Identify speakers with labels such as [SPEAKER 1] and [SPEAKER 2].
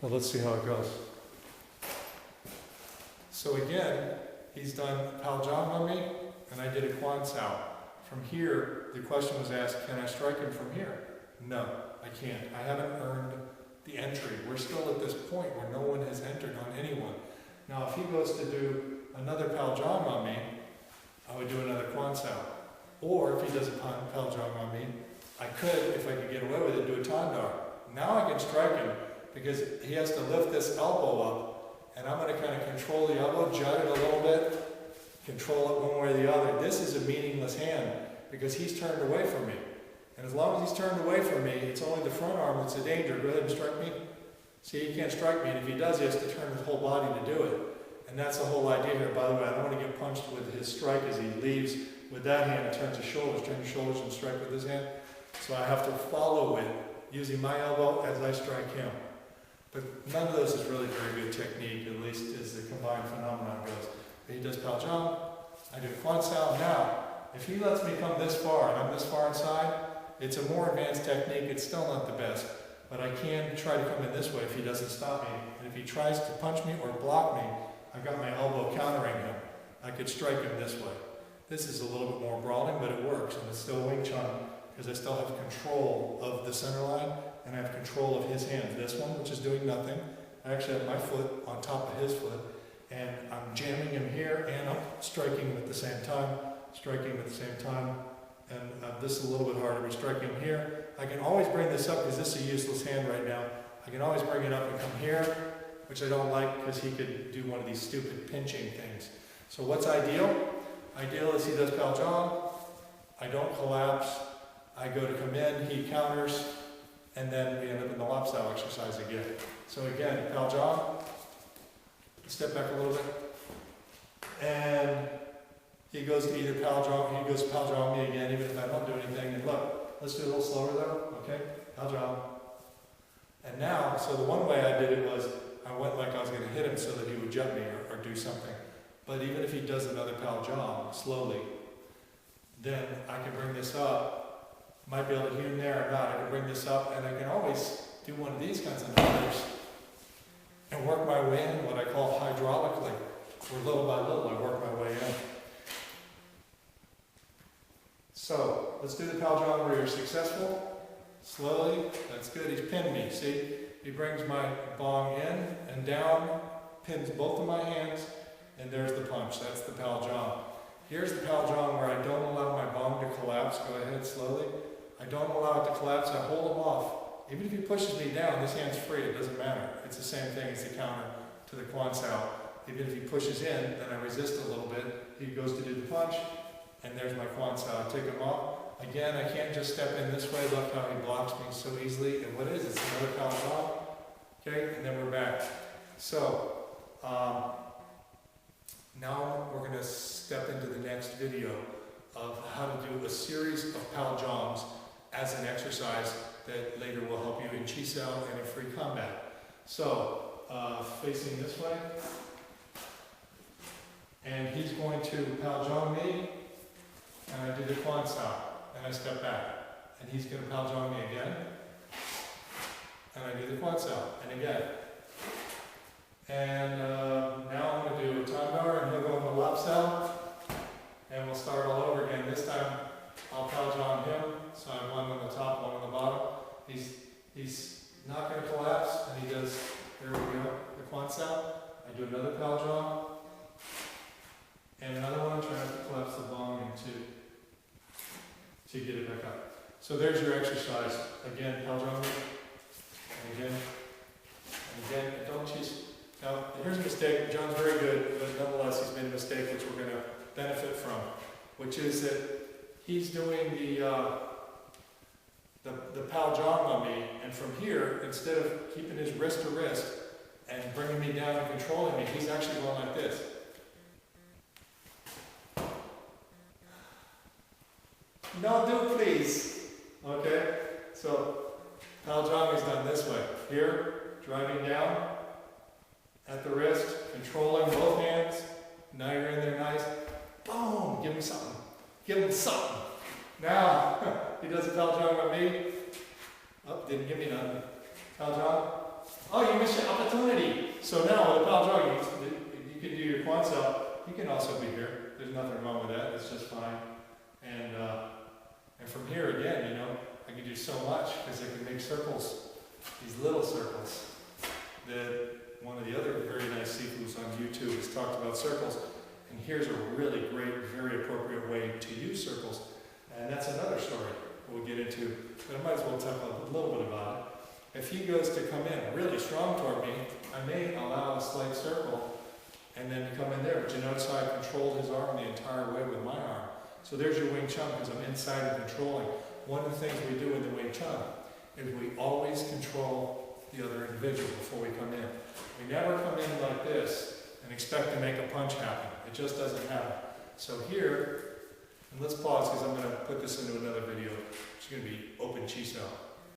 [SPEAKER 1] Well, let's see how it goes. So again, he's done Pal Jong on me, and I did a Quan Sao. From here, the question was asked, can I strike him from here? No, I can't. I haven't earned the entry. We're still at this point where no one has entered on anyone. Now, if he goes to do another Pal Jong on me, I would do another Quan Sao. Or if he does a Pal Jong on me, I could, if I could get away with it, do a Tandar. Now I can strike him because he has to lift this elbow up, and I'm going to kind of control the elbow, jut it a little bit, control it one way or the other. This is a meaningless hand because he's turned away from me. And as long as he's turned away from me, it's only the front arm that's a danger. Go ahead and strike me. See, he can't strike me, and if he does, he has to turn his whole body to do it. And that's the whole idea here. By the way, I don't want to get punched with his strike as he leaves with that hand and turns his shoulders, and strike with his hand. So I have to follow it using my elbow as I strike him. But none of those is really very good technique, at least as the combined phenomenon goes. But he does Pal Jong, I do Quan Sao. Now, if he lets me come this far and I'm this far inside, it's a more advanced technique. It's still not the best, but I can try to come in this way if he doesn't stop me. And if he tries to punch me or block me, I've got my elbow countering him. I could strike him this way. This is a little bit more brawling, but it works, and it's still Wing Chun because I still have control of the center line and I have control of his hands. This one, which is doing nothing, I actually have my foot on top of his foot, and I'm jamming him here and I'm striking him at the same time, and this is a little bit harder. We strike him here. I can always bring this up because this is a useless hand right now. I can always bring it up and come here, which I don't like because he could do one of these stupid pinching things. So what's ideal? Ideal is he does Pal Jong, I don't collapse, I go to come in, he counters, and then we end up in the lop sao exercise again. So again, Pal Jong, step back a little bit, and he goes to either Pal Jong, he goes to Pal Jong me again, even if I don't do anything. And look, let's do it a little slower though, okay? Pal Jong. And now, so the one way I did it was, I went like I was going to hit him so that he would jump me or do something. But even if he does another Pal Jong slowly, then I can bring this up. Might be able to hit him there or not. I can bring this up, and I can always do one of these kinds of numbers and work my way in, what I call hydraulically, where little by little I work my way in. So let's do the Pal Jong where you're successful. Slowly. That's good. He's pinned me. See? He brings my bong in and down, pins both of my hands, and there's the punch. That's the Pal Jong. Here's the Pal Jong where I don't allow my bong to collapse. Go ahead slowly. I don't allow it to collapse. I hold him off. Even if he pushes me down, this hand's free. It doesn't matter. It's the same thing as the counter to the Quan Sao. Even if he pushes in, then I resist a little bit. He goes to do the punch, and there's my Quan Sao. I take him off. Again, I can't just step in this way. Look how he blocks me so easily. And what is it? It's another Pal Jong. Okay, and then we're back. So, now we're going to step into the next video of how to do a series of Pal Jongs as an exercise that later will help you in Chi Sao and in free combat. So, facing this way, and he's going to Pal Jong me, and I do the Quan Sao, and I step back, and he's going to Pal Jong me again, and I do the Quan Sao, and again. And now I'm going to do a Tandar, and he'll go in the lop sao, and we'll start all over again. This time I'll Pal Jong him, so I have one on the top, one on the bottom. He's not going to collapse, and he does, there we go, the Quan Sao. I do another Pal Jong, and another one, try not to collapse the bong in two to get it back up. So there's your exercise. Again, Pal Jong, and again, and don't just. Now, here's a mistake. John's very good, but nonetheless, he's made a mistake which we're going to benefit from, which is that he's doing the Pal Jong on me, and from here, instead of keeping his wrist to wrist and bringing me down and controlling me, he's actually going like this. No, do please. Okay? So, Pal Jong is done this way. Here, driving down at the wrist, controlling both hands. Now you're in there nice. Boom! Give me something. Give him something. Now, he does a Pal Jong on me. Oh, didn't give me none. Pal Jong. oh, you missed your opportunity. So now with a pal jog, you can do your quad cell. You can also be here. There's nothing wrong with that. It's just fine. And from here again, you know, I can do so much because I can make circles, these little circles. One of the other very nice Sifus on YouTube has talked about circles. And here's a really great, very appropriate way to use circles. And that's another story we'll get into, but I might as well talk a little bit about it. If he goes to come in really strong toward me, I may allow a slight circle and then come in there. But you notice how I controlled his arm the entire way with my arm. So there's your Wing Chun because I'm inside and controlling. One of the things we do in the Wing Chun is we always control the other individual before we come in. We never come in like this and expect to make a punch happen. It just doesn't happen. So here, and let's pause because I'm going to put this into another video. It's going to be open chi cell.